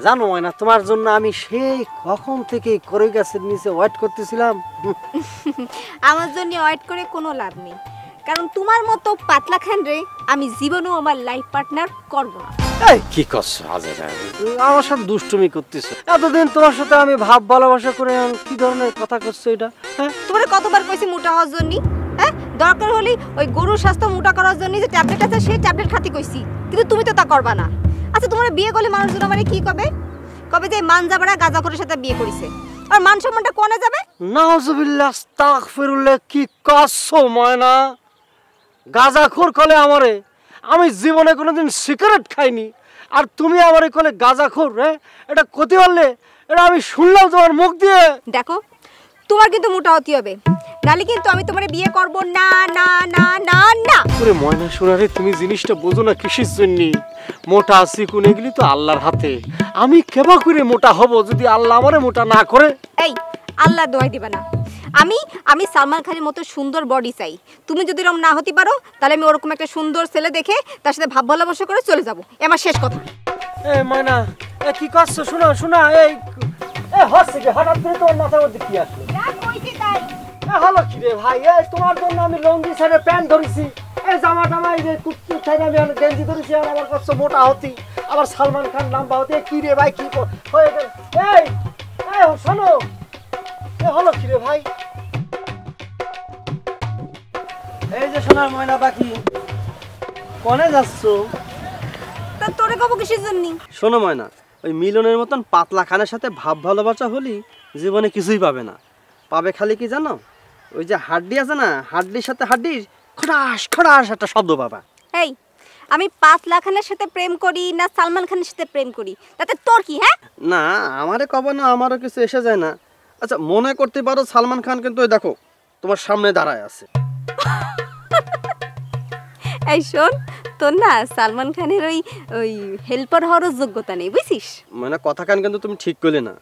জানো না তোমার জন্য আমি সেই কখন থেকে করে গাছের নিচে ওয়েট করতেছিলাম। আমার জন্য ওয়েট করে কোনো লাভ নেই, কারণ তোমার মতো পাতলা খান রে আমি জীবনেও আমার লাইফ পার্টনার করব না। এই কি করছো আজেরা, আমার সাথে দুষ্টুমি করতেছো? এতদিন তোমার সাথে আমি ভাব ভালোবাসা করে কি ধরনের কথা করছো এটা? হ্যাঁ তোমারে কতবার কইছি মোটা হওয়ার জন্য? হ্যাঁ দরকার হলে ওই গরুর স্বাস্থ্য মোটা করার জন্য যে ট্যাবলেট আছে সেই ট্যাবলেট খাতি কইছি, কিন্তু তুমি তো তা করবা না। আচ্ছা তোমার বিয়ে করলে মানুষজন আমারে কি কবে? কবে যে মানজাবড়া গাঁজাখোরের সাথে বিয়ে করিছে, আর মান সম্মানটা কোনে যাবে? নাউজুবিল্লাহ আস্তাগফিরুল্লাহ, কি করছো ময়না? গাঁজাখোর কলে আমারে? আমি জীবনে কোনোদিন সিগারেট খাইনি, আর তুমি আমারে কলে গাঁজাখোর? রে এটা কতি বললে? এটা আমি শুনলাম তোমার মুখ দিয়ে। দেখো তোমার কিন্তু মোটা হতে হবে, নালে কিন্তু আমি তোমারে বিয়ে করব না না না না না। ওরে ময়না সোনারে, তুমি জিনিসটা বোঝো না কিসের জন্য? মোটা চিকুন এগুলি তো আল্লাহর হাতে। আমি কেবা করে মোটা হব যদি আল্লাহ আমারে মোটা না করে? এই আল্লাহ দোয়াই দিবা না। আমি সালমান খানের মতো সুন্দর বডি চাই। তুমি যদি এরকম না হতে পারো তাহলে আমি ওরকম একটা সুন্দর ছেলে দেখে তার সাথে ভাব ভালোবাসা করে চলে যাব। আমার শেষ কথা। এই ময়না, এ কি করছো? শোনো শোনা, এই হচ্ছে কি হঠাৎ করে তোমার মাথার মধ্যে কি আসলো? যা কইছি তাই। হলো কি রে ভাই? এই তোমার জন্য আমি লঙ্গি ছেড়ে প্যান্ট ধরেছি, এই জামা টামা এই যে কুচু ছেড়ে আমি গেঞ্জি ধরেছি, আর আমার কাছে মোটা হতি, আবার সালমান খান লম্বা হতি। কি রে ভাই কি হয়ে গেল? এই এই শোনো, এ হলো কি রে ভাই? এই যে সোনার ময়না বাকি কোনে যাচ্ছ? তা তোরে কব কিসের জন্য? শোনো ময়না, ওই মিলনের মতন পাতলা খানের সাথে ভাব ভালোবাসা হলি জীবনে কিছুই পাবে না। পাবে খালি কি জানো? ওই যে হাড্ডি আছে না, হাড্ডির সাথে হাড্ডির খটাস খটাস একটা শব্দ পাবা। এই আমি পাতলা খানের সাথে প্রেম করি না সালমান খানের সাথে প্রেম করি, তাতে তোর কি? হ্যাঁ না আমারে কব না, আমারও কিছু এসে যায় না। আচ্ছা মনে করতে পারো সালমান খান কিন্তু ওই দেখো তোমার সামনে দাঁড়ায় আছে। এই শোন, তোর না সালমান খানের ওই ওই হেল্পার হওয়ার যোগ্যতা নেই, বুঝছিস? মানে কথা কান কিন্তু তুমি ঠিক করলে না।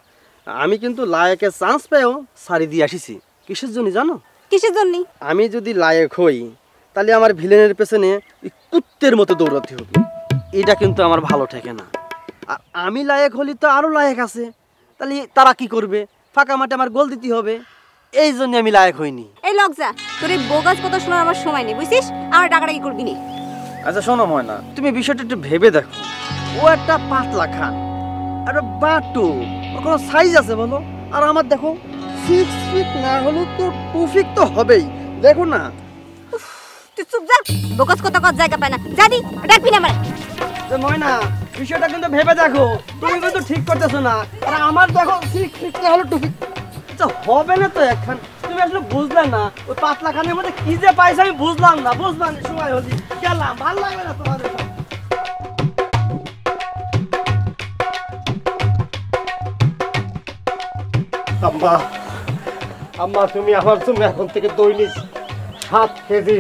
আমি কিন্তু লায়কের চান্স পেয়েও সারি দিয়ে আসিছি। কিসের জন্য জানো? কিসের জন্য? আমি যদি লায়ক হই তাহলে আমার ভিলেনের পেছনে কুত্তের মতো দৌড়াতে হবে। এটা কিন্তু আমার ভালো ঠেকে না। আর আমি লায়ক হলি তো আরও লায়ক আছে, তাহলে তারা কি করবে? ফাঁকা মাঠে আমার গোল দিতে হবে, এই জন্য আমি লায়ক হইনি। এই লজ্জা, তোর এই বোগাস কথা শোনার আমার সময় নেই, বুঝছিস? আমার ডাকাডাকি করবি না। আচ্ছা শোনো ময়না, তুমি বিষয়টা একটু ভেবে দেখো। ও একটা পাতলা খান, একটা বাটু, ওর কোনো সাইজ আছে বলো? আর আমার দেখো 6 ফিট না হলেও তো 2 ফিট তো হবেই, দেখো না। তুই চুপ যা, বোগাস কথা কর জায়গা পায় না। জানি ডাকবি না আমার। ময়না বিষয়টা কিন্তু ভেবে দেখো, তুমি কিন্তু ঠিক করতেছো না। আর আমার দেখো 6 ফিট না হলো 2 ফিট, আচ্ছা হবে না তো একখান। তুমি আসলে বুঝলে না ওই পাতলা খানের মধ্যে কি যে পাইছে আমি বুঝলাম না। বুঝলাম সময় হলি গেলাম, ভালো লাগবে না তোমাদের। আম্মা আম্মা, তুমি আমার জন্য এখন থেকে দৈনিক 7 কেজি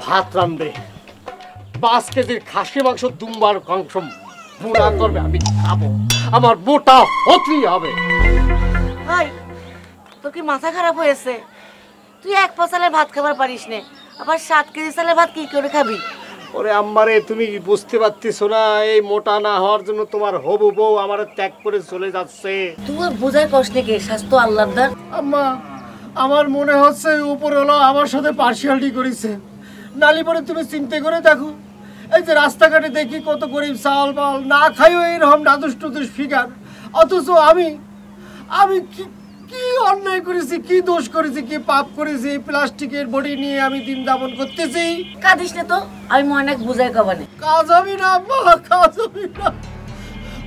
ভাত রান্ধবে, 5 কেজির খাসি মাংস, দুম্বার মাংস বুড়া করবে, আমি খাবো। আমার মোটা হতেই হবে। ভাই তোর কি মাথা খারাপ হয়েছে? তুই 1 পা চালের ভাত খাবার পারিস নে, আবার 7 কেজি চালের ভাত কি করে খাবি? ওরে আম্মারে, তুমি বুঝতে পারতেছো না, এই মোটা না হওয়ার জন্য তোমার হবু বউ আমার ত্যাগ করে চলে যাচ্ছে। তুই বোঝার কষ্ট কি? স্বাস্থ্য আল্লাহর দান। আম্মা আমার মনে হচ্ছে উপরওয়ালা আমার সাথে পার্সিয়ালিটি করেছে। নালি পরে তুমি চিন্তা করে দেখো, এই যে রাস্তাঘাটে দেখি কত গরিব চাল বাল না খাইও এরকম নাদুস টুদুস ফিগার, অথচ আমি কি অন্যায় করেছি, কি দোষ করেছি, কি পাপ করেছি? এই প্লাস্টিকের বডি নিয়ে আমি দিন যাপন করতেছি। কাঁদিস না তো, আমি ময়নাকে বুঝাই কবানে। কাজ হবে না আম্মা, কাজ হবে না।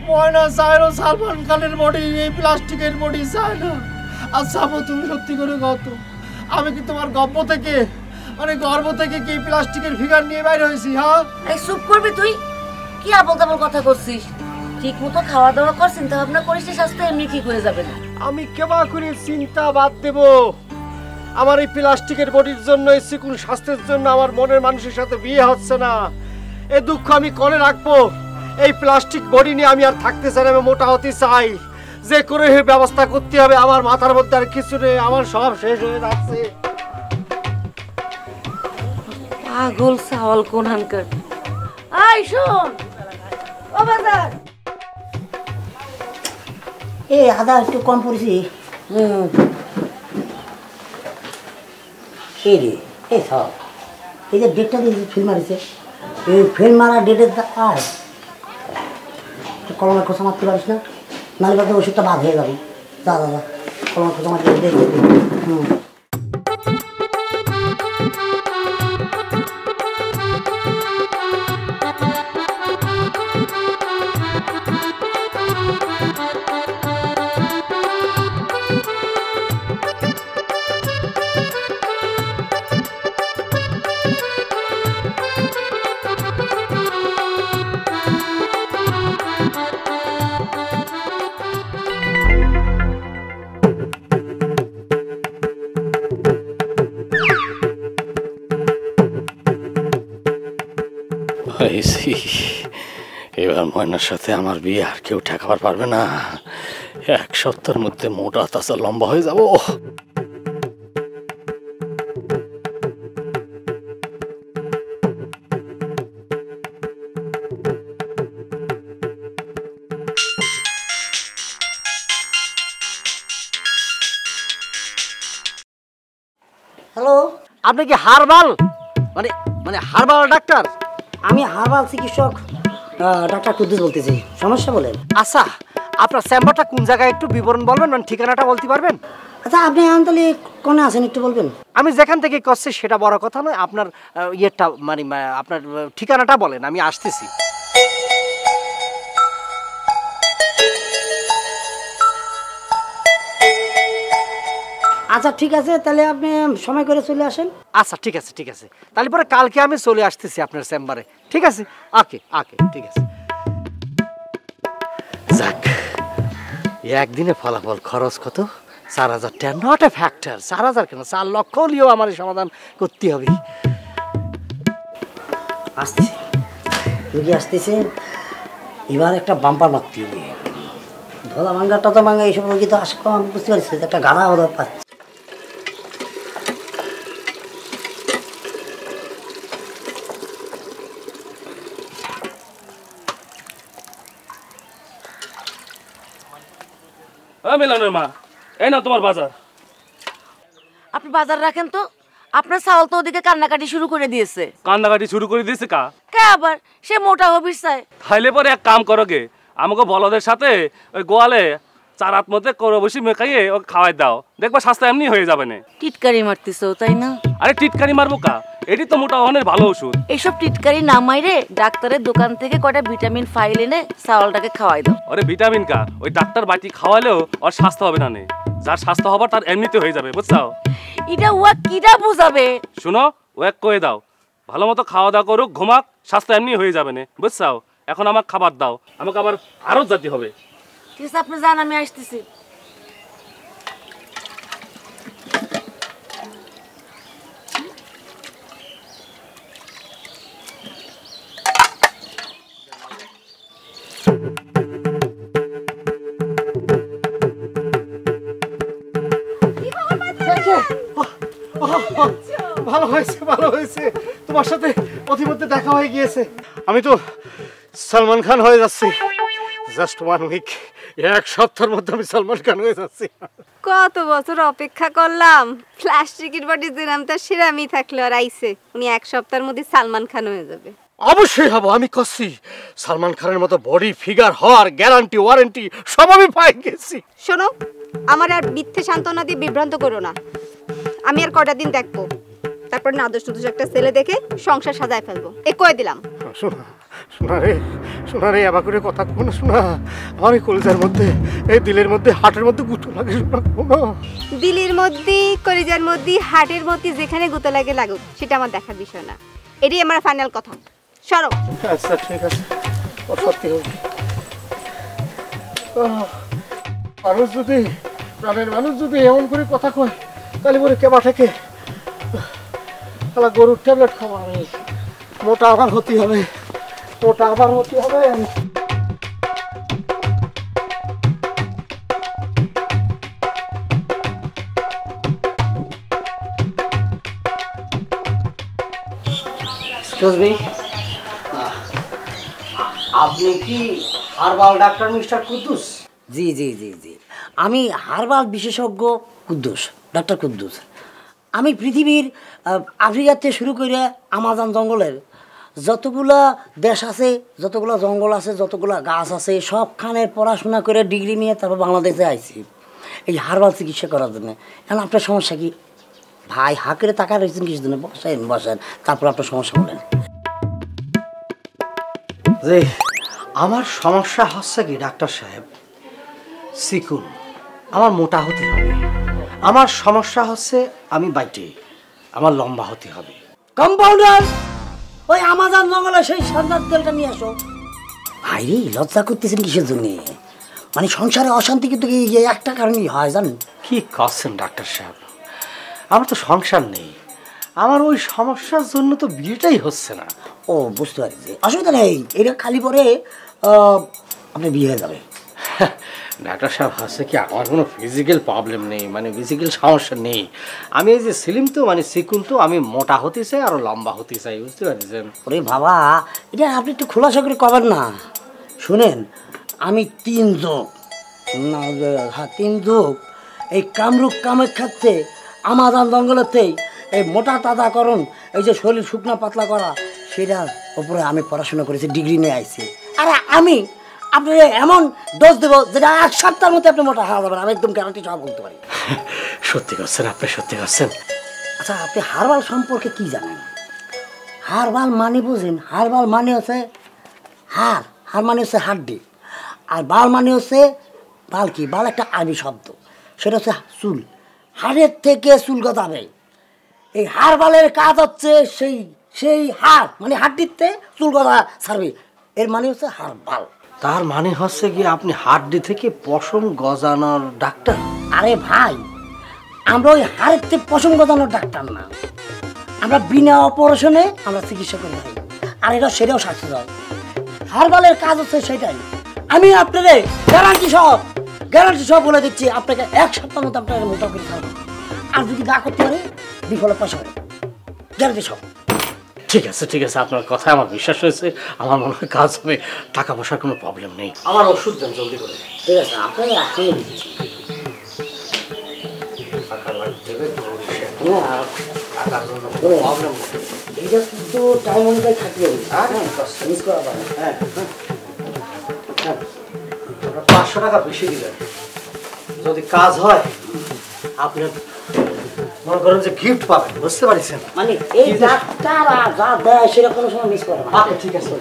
ময়না চায় না সালমান খানের বডি, এই প্লাস্টিকের বডি চায় না। আচ্ছা তুমি সত্যি করে কত, আমি কি তোমার গর্ব থেকে কি প্লাস্টিকের ফিগার নিয়ে বাইরে হয়েছি? হ্যাঁ এই চুপ করবি তুই? কি আবল তাবল কথা করছিস? ঠিক মতো খাওয়া দাওয়া কর, চিন্তা ভাবনা করিস, স্বাস্থ্য এমনি ঠিক হয়ে যাবে না। আমি কেবা করে চিন্তা বাদ দেব? আমার এই প্লাস্টিকের বডির জন্য, এই চিকুন স্বাস্থ্যের জন্য আমার মনের মানুষের সাথে বিয়ে হচ্ছে না। এই দুঃখ আমি করে রাখবো? এই প্লাস্টিক বডি নিয়ে আমি আর থাকতে চাই না, আমি মোটা হতে চাই। যে করে ব্যবস্থা করতে হবে, আমার মাথার মধ্যে আর কিছু নেই, আমার সব শেষ হয়ে যাচ্ছে। পাগল সাওয়াল কোনহানকার। আই শোন ও বাজার, এই আদা একটু কম পড়েছি। এই রে এই সব এই যে ডেটটা দিয়েছি ফিল্ম মারিছে, এই ফিল্ম মারা ডেটের আর কলমের খোঁচা মারতে পারিস না, নাহলে বাকি ওষুধটা বাদ হয়ে যাবে। যা যা যা কলমের খোঁচা মারতে দেখে। এবার ময়নার সাথে আমার বিয়ে আর কেউ ঠেকাবার পারবে না। 1 সপ্তাহের মধ্যে মোটা তাজা লম্বা হয়ে যাব। হ্যালো, আপনি কি হারবাল মানে মানে হারবাল ডাক্তার? আমি হারবাল চিকিৎসক ডাক্তার কুদ্দুস বলতেছি। সমস্যা বলেন। আচ্ছা, আপনার চেম্বারটা কোন জায়গায় একটু বিবরণ বলবেন, মানে ঠিকানাটা বলতে পারবেন? আচ্ছা, আপনি এখন তাহলে কোনে আছেন একটু বলবেন? আমি যেখান থেকে করছি সেটা বড় কথা নয়, আপনার ইয়েটা মানে আপনার ঠিকানাটা বলেন, আমি আসতেছি। আচ্ছা ঠিক আছে, তাহলে আপনি সময় করে চলে আসেন। আচ্ছা ঠিক আছে ঠিক আছে, তাহলে পরে কালকে আমি চলে আসতেছি আপনার চেম্বারে। ঠিক আছে, ওকে ওকে, ঠিক আছে। যাক, একদিনে ফলাফল খরচ কত? 4,000 টাকা। Not a factor. 4,000 কেন, 4 লক্ষ হলেও আমার সমাধান করতে হবে। আসতেছে রুগী আসতেছে, এবার একটা বাম্পার মারতে হবে। ধলা ভাঙ্গা টতা ভাঙ্গা এইসব রোগী তো আসে কম, বুঝতে পারছি একটা গাড়া হলো পাচ্ছে। মিলনের মা, এই না তোমার বাজার। আপনি বাজার রাখেন তো, আপনার চাউল তো ওদিকে কান্নাকাটি শুরু করে দিয়েছে। কান্নাকাটি শুরু করে দিয়েছে কা? কে আবার? সে মোটা হবির চায়। তাইলে পরে এক কাম করো গে, আমাকে বলদের সাথে ওই গোয়ালে 4 হাত মধ্যে করে বসে মেকাইয়ে ওকে খাওয়াই দাও, দেখবা স্বাস্থ্য এমনি হয়ে যাবে না। টিটকারি মারতেছ তাই না? আরে টিটকারি মারবো কা? এটি তো মোটা অনেক ভালো ওষুধ। এইসব টিটকারি না মাইরে ডাক্তারের দোকান থেকে কয়টা ভিটামিন ফাইল এনে চাউলটাকে খাওয়াই দাও। আরে ভিটামিন কা? ওই ডাক্তার বাটি খাওয়ালেও ওর স্বাস্থ্য হবে না নে। যার স্বাস্থ্য হবার তার এমনিতে হয়ে যাবে, বুঝছাও? এটা ওয়া কিটা বুঝাবে? শুনো, ও এক কয়ে দাও, ভালো মতো খাওয়া দাওয়া করুক, ঘুমাক, স্বাস্থ্য এমনি হয়ে যাবে না, বুঝছাও? এখন আমার খাবার দাও, আমাকে আবার আরো যেতে হবে। ঠিক আছে, আপনি যান, আমি আসতেছি। ভালো হয়েছে ভালো হয়েছে, তোমার সাথে প্রতিমধ্যে দেখা হয়ে গিয়েছে। আমি তো সালমান খান হয়ে যাচ্ছি। জাস্ট 1 উইক, 1 সপ্তাহের মধ্যে আমি সালমান খান হয়ে যাচ্ছি। কত বছর অপেক্ষা করলাম, প্লাস্টিকের বডি দিলাম, তার সেরামি থাকলো আর আইসে উনি 1 সপ্তাহের মধ্যে সালমান খান হয়ে যাবে। অবশ্যই হবো, আমি করছি। সালমান খানের মতো বডি ফিগার হওয়ার গ্যারান্টি ওয়ারেন্টি সব আমি পাই গেছি। শোনো, আমার আর মিথ্যে সান্ত্বনা দিয়ে বিভ্রান্ত করো না। আমি আর কটা দিন দেখবো, তারপর না আদর্শ একটা ছেলে দেখে সংসার সাজায় ফেলবো, এ কয়ে দিলাম। শোনা রে, আবার করে কথা কো না। শোনা, আমার এই কলিজার মধ্যে, এই দিলের মধ্যে, হার্টের মধ্যে গুঁতো লাগে। শোনা, দিলের মধ্যে, কলিজার মধ্যে, হার্টের মধ্যে যেখানে গুঁতো লাগে লাগুক, সেটা আমার দেখার বিষয় না। এটাই আমার ফাইনাল কথা। সরো। আচ্ছা ঠিক আছে, সত্যি হবে। মানুষ যদি, প্রাণের মানুষ যদি এমন করে কথা কয়, তাহলে বলে কেবা থেকে তাহলে গরুর ট্যাবলেট খাওয়া হবে, মোটা আবার হতে হবে, মোটা আবার হতে হবে। আপনি কি হারবাল ডাক্তার মিস্টার কুদ্দুস? জি জি জি জি, আমি হার্বাল বিশেষজ্ঞ কুদ্দুস, ডাক্তার কুদ্দুস। আমি পৃথিবীর আফ্রিকা থেকে শুরু করে আমাজন জঙ্গলের যতগুলা দেশ আছে, যতগুলো জঙ্গল আছে, যতগুলো গাছ আছে, সবখানে পড়াশোনা করে ডিগ্রি নিয়ে তারপর বাংলাদেশে আইছি এই হার্বাল চিকিৎসা করার জন্য। এখন আপনার সমস্যা কি ভাই? হাঁকড়ে টাকা রয়েছেন কিছু জন্য, বসেন বসেন, তারপর আপনার সমস্যা বলেন। যে আমার সমস্যা হচ্ছে কি ডাক্তার সাহেব, চিকুন, আমার মোটা হতে হবে। আমার সমস্যা হচ্ছে আমি বাইটে, আমার লম্বা হতে হবে। কম্পাউন্ডার, ওই আমাজন জঙ্গলে সেই সন্ন্যার তেলটা নিয়ে আসো। ভাই রে, লজ্জা করতেছেন কিসের জন্য? মানে সংসারে অশান্তি কিন্তু এই একটা কারণেই হয়, জানেন? কি করছেন ডাক্তার সাহেব, আমার তো সংসার নেই, আমার ওই সমস্যার জন্য তো বিয়েটাই হচ্ছে না। ও বুঝতে পারছি, অসুবিধা নেই, এটা খালি পরে আপনার বিয়ে হয়ে যাবে। ডাক্তার সাহেব হচ্ছে কি, আমার কোনো ফিজিক্যাল প্রবলেম নেই, মানে ফিজিক্যাল সমস্যা নেই। আমি এই যে সিলিম তো মানে চিকুন তো, আমি মোটা হতে চাই আর লম্বা হতে চাই, বুঝতে পারছেন? ওরে বাবা, এটা আপনি একটু খোলাসা করে কবেন না। শুনেন, আমি 3 যুগ, না হ্যাঁ 3 যুগ এই কামরূপ কামাখ্যাতে আমাজন জঙ্গলেতেই এই মোটা তাজাকরণ, এই যে শরীর শুকনো পাতলা করা, সেটার উপরে আমি পড়াশোনা করেছি, ডিগ্রি নিয়ে আইছি। আরে আমি আপনি এমন ডোজ দেবো যেটা 1 সপ্তাহের মধ্যে আপনি মোটা হওয়া যাবেন, আমি একদম গ্যারান্টি সব বলতে পারি। সত্যি করছেন আপনি, সত্যি করছেন। আচ্ছা, আপনি হার্বাল সম্পর্কে কি জানেন? হার্বাল মানে বুঝেন? হার্বাল মানে হচ্ছে হাড়, হাড় মানে হচ্ছে হাড্ডি, আর বাল মানে হচ্ছে বাল। কি বাল? একটা আরবি শব্দ, সেটা হচ্ছে চুল। হাড়ের থেকে চুল গজাবে। এই হার্বালের কাজ হচ্ছে সেই সেই হাড় মানে হাড্ডিতে চুল গজা ছাড়বে, এর মানে হচ্ছে হার্বাল। তার মানে হচ্ছে কি আপনি হাড্ডি থেকে পশম গজানোর ডাক্তার? আরে ভাই, আমরা ওই হাড়ের থেকে পশম গজানোর ডাক্তার না, আমরা বিনা অপারেশনে আমরা চিকিৎসা করে থাকি, আর এটা সেটাও সাকসেস হয়। হার্বালের কাজ হচ্ছে সেটাই। আমি আপনাদের গ্যারান্টি সব বলে দিচ্ছি, আপনাকে 1 সপ্তাহের মধ্যে আপনাকে মোটা করে খাওয়াবো, আর যদি না করতে পারে বিফলে পয়সা হবে, গ্যারান্টি সব। ঠিক আছে ঠিক আছে, আপনার কথায় আমার বিশ্বাস হয়েছে, আমার মনে হয় কাজ হবে, টাকা পয়সার কোনো প্রবলেম নেই। আমার ওষুধ দেন জলদি করে। ঠিক আছে, আপনাকে আসলে এইটা কিন্তু টাইম অনুযায়ী থাকতে হবে, মিস করা পারে। হ্যাঁ, 500 টাকা বেশি দিলেন, যদি কাজ হয় আপনি মনে করেন যে গিফট পাবেন, বুঝতে পারছেন? মানে এই ডাক্তার যা দেয় সেটা কোনো সময় মিস করে না। আচ্ছা ঠিক আছে।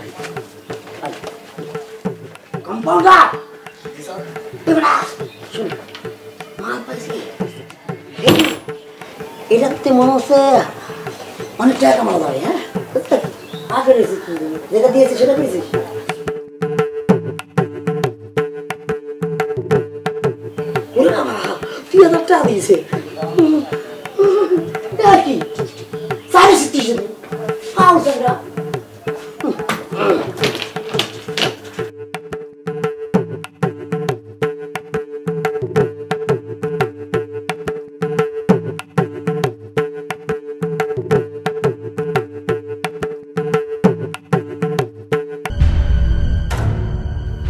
কম্পাউন্ডার, এবারে শুন, মাল পাইছি, এটাতে মনে হচ্ছে অনেক টাকা কামানো যাবে। হ্যাঁ, আগে যেটা দিয়েছে সেটা পেয়েছিস? ওরে বাবা, 3000 টাকা দিয়েছে। কি 460 টাকা?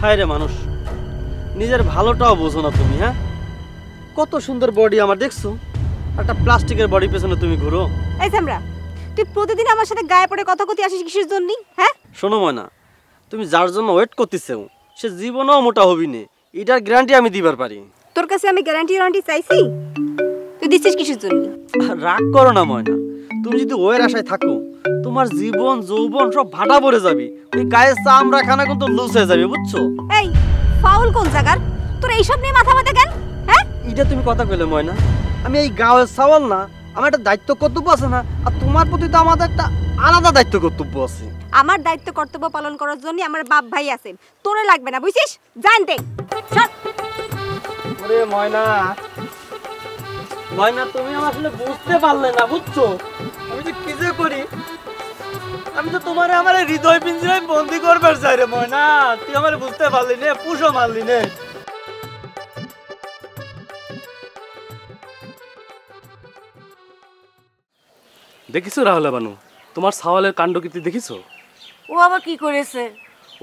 হায় রে মানুষ, নিজের ভালোটাও বোঝো না তুমি। হ্যাঁ, কত সুন্দর বডি আমার, দেখছো? একটা প্লাস্টিকের বডি পেছনে তুমি ঘুরো। এই সামরা, তুই প্রতিদিন আমার সাথে গায়ে পড়ে কথা কতি আসিস কিসের জন্য? হ্যাঁ, শোনো ময়না, তুমি যার জন্য ওয়েট করতেছো সে জীবনেও মোটা হবি না, এটার গ্যারান্টি আমি দিবার পারি। তোর কাছে আমি গ্যারান্টি চাইছি, তুই দিচ্ছিস কিসের জন্য? রাগ করো না ময়না, তুমি যদি ওয়ের আশায় থাকো তোমার জীবন যৌবন সব ভাটা পড়ে যাবে, ওই গায়ের চামড়া খানা কিন্তু লুজ হয়ে যাবে, বুঝছো? এই ফাউল কোন জায়গার? তোর এইসব নিয়ে মাথা ব্যথা কেন? হ্যাঁ, এটা তুমি কথা কইলে ময়না, আমি এই গাঁয়ের চাওয়াল না, আমার একটা দায়িত্ব কর্তব্য আছে না? আর তোমার প্রতি তো আমাদের একটা আলাদা দায়িত্ব কর্তব্য আছে। আমার দায়িত্ব কর্তব্য পালন করার জন্য আমার বাপ ভাই আছে, তোরে লাগবে না, বুঝছিস? জানতে ওরে ময়না, ময়না তুমি আমার আসলে বুঝতে পারলে না, বুঝছো? আমি যে কি যে করি, আমি তো তোমারে আমার হৃদয় পিঞ্জরায় বন্দি করবার চাই রে ময়না, তুই আমার বুঝতে পারলি না, পুষো মারলি না। দেখিছো রাহুল বানু, তোমার সাওয়ালের কাণ্ডকীর্তি দেখিছো? ও আবার কি করেছে?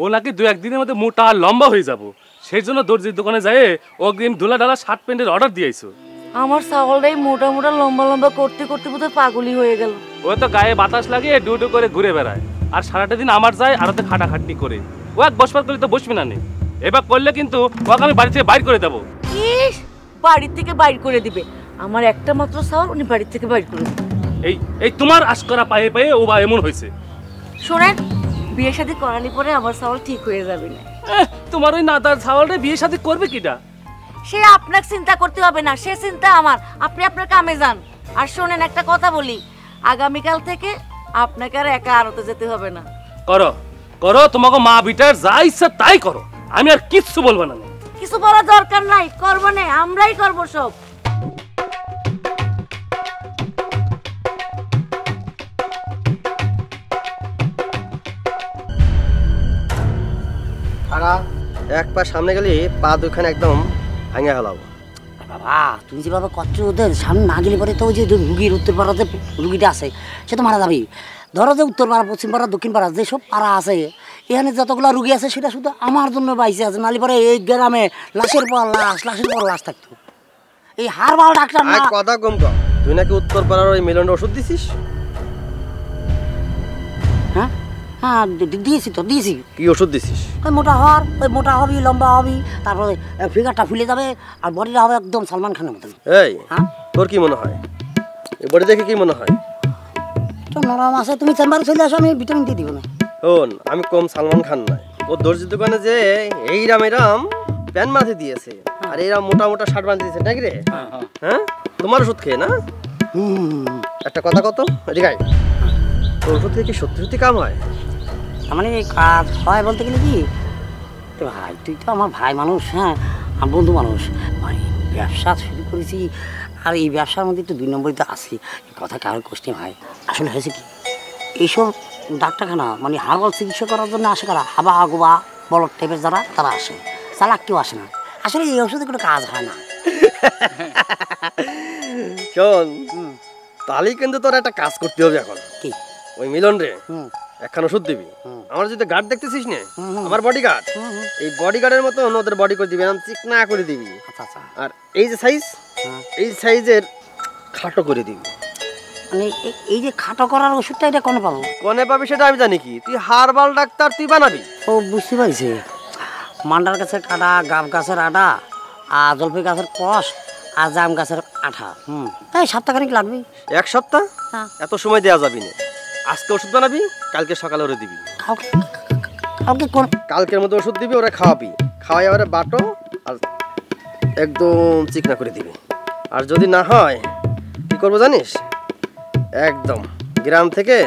ও নাকি 2-1 দিনের মধ্যে মোটা আর লম্বা হয়ে যাব, সেই জন্য দর্জির দোকানে যায় অগ্রিম ধুলা ডালা শার্ট প্যান্টের অর্ডার দিয়েছো। আমার ছাগলটাই মোটা মোটা লম্বা লম্বা করতে করতে বোধহয় পাগলই হয়ে গেল। ও তো গায়ে বাতাস লাগিয়ে ডিউটি করে ঘুরে বেড়ায়, আর সারাটা দিন আমার যায় আরতে খাটাখাটনি করে। ও এক বসবার করলে তো বসবি না নে, এবার করলে কিন্তু ওকে আমি বাড়ি থেকে বাইর করে দেবো। ইস, বাড়ি থেকে বাইর করে দিবে? আমার একটা মাত্র ছাগল, উনি বাড়ি থেকে বাইর করে দিবে? এই তোমার আশকরা পায়ে পায়ে ও বা এমন হয়েছে। শোনেন, বিয়ে শাদী করালি পরে আমার ছাগল ঠিক হয়ে যাবে না। তোমার ওই নাদার ছাগলটা বিয়ে শাদী করবে কিটা? সে আপনাকে চিন্তা করতে হবে না, সে চিন্তা আমার। আপনি আপনার কামে যান। আর শোনেন, একটা কথা বলি, আগামীকাল থেকে আপনাকে আর একা আড়তে যেতে হবে না। করো করো, তোমাকে মা বিটার যা ইচ্ছা তাই করো, আমি আর কিচ্ছু বলবো না। কিছু বলার দরকার নাই, করবো না, আমরাই করবো সব। এক পা সামনে গেলে পা দুখানে একদম ভাঙে হলাম। বাবা তুমি যে বাবা কত ওদের সামনে না গেলে পরে তো ওই যে রুগীর উত্তর পাড়াতে রুগীটা আছে সে তো মারা যাবেই। ধরো যে উত্তর পাড়া, পশ্চিম পাড়া, দক্ষিণ পাড়া যেসব পাড়া আছে এখানে যতগুলো রুগী আছে সেটা শুধু আমার জন্য বাইসে আছে, নালি পরে এই গ্রামে লাশের পর লাশ, লাশের পর লাশ থাকতো। এই হারবাল ডাক্তার না কথা কম কর। তুই নাকি উত্তর পাড়ার ওই মিলনের ওষুধ দিছিস? হ্যাঁ হ্যাঁ দিয়েছি তো, দিয়েছি। কি ওষুধ দিছিস? ওই মোটা হওয়ার, ওই মোটা হবি, লম্বা হবি, তারপরে ফিগারটা ফুলে যাবে আর বডিটা হবে একদম সালমান খানের মতন। এই তোর কি মনে হয়? এই বডি দেখে কি মনে হয়? তো নরম আছে, তুমি চেম্বারে চলে আসো, আমি ভিটামিন দিয়ে দিব না। শোন, আমি কম সালমান খান নয়। ও দর্জির দোকানে যে এইরাম এরাম প্যান মাথে দিয়েছে আর এইরাম মোটা মোটা শার্ট বাঁধে দিয়েছে নাকি রে? হ্যাঁ, তোমার ওষুধ খেয়ে না? একটা কথা কত রিগাই, তোর ওষুধ থেকে কি সত্যি সত্যি কাম হয়? মানে কাজ হয় বলতে গেলে কি, তো ভাই তুই তো আমার ভাই মানুষ, হ্যাঁ আমার বন্ধু মানুষ, মানে ব্যবসা শুরু করেছি আর এই ব্যবসার মধ্যে একটু 2 নম্বরই তো আছি। কথা কারোর কোশ্চেন হয়, আসলে হয়েছে কি এইসব ডাক্তারখানা মানে হার্বাল চিকিৎসা করার জন্য আসে কারা, হাবা গোবা বলদ টাইপের যারা তারা আসে, চালাক কেউ আসে না। আসলে এই ওষুধে কোনো কাজ হয় না। শোন, তাহলেই কিন্তু তোর একটা কাজ করতে হবে এখন। কি? ওই মিলন রে একখান ওষুধ দিবি। আমার যদি গার্ড দেখতেছিস না, আমার বডি গার্ড, এই বডি গার্ডের মতো ওদের বডি করে দিবি, আমি চিকনা করে দিবি। আচ্ছা আচ্ছা। আর এই যে সাইজ, এই সাইজের খাটো করে দিবি। মানে এই যে খাটো করার ওষুধটা এটা কোনে পাবো? কোনে পাবি সেটা আমি জানি কি, তুই হারবাল ডাক্তার, তুই বানাবি। ও বুঝতে পারছি, মান্ডার গাছের কাটা, গাব গাছের আটা, আর জলপাই গাছের কষ, আর জাম গাছের আঠা। এই সপ্তাহখানিক লাগবে। 1 সপ্তাহ? হ্যাঁ। এত সময় দেওয়া যাবি না। আজকে ওষুধ বানাবি, কালকে সকালে ওরে দিবি। কালকে কোন? কালকের মধ্যে ওষুধ দিবি, ওরা খাওয়াবি, খাওয়াই ওরা বাটো আর একদম চিকনা করে দিবি। আর যদি না হয় কি করবো জানিস? একদম গ্রাম থেকে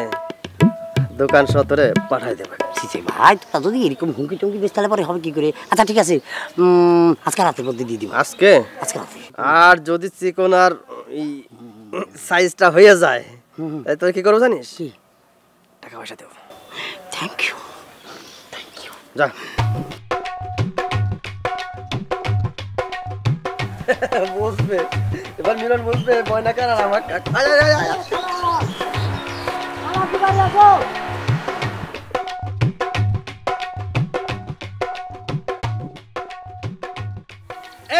দোকান সতরে পাঠাই দেবে। ভাই তোরা যদি এরকম হুমকি টুমকি বেশ তাহলে পরে হবে কি করে? আচ্ছা ঠিক আছে, আজকে রাতের মধ্যে দিয়ে দিব। আজকে? আজকে রাতে। আর যদি চিকন আর এই সাইজটা হয়ে যায় তাই তোর কি করবো জানিস? কি? টাকা পয়সা দেবো। Thank you, thank you. যা। বসবে এবার, মিলন বসবে, বয়না কার আর আমার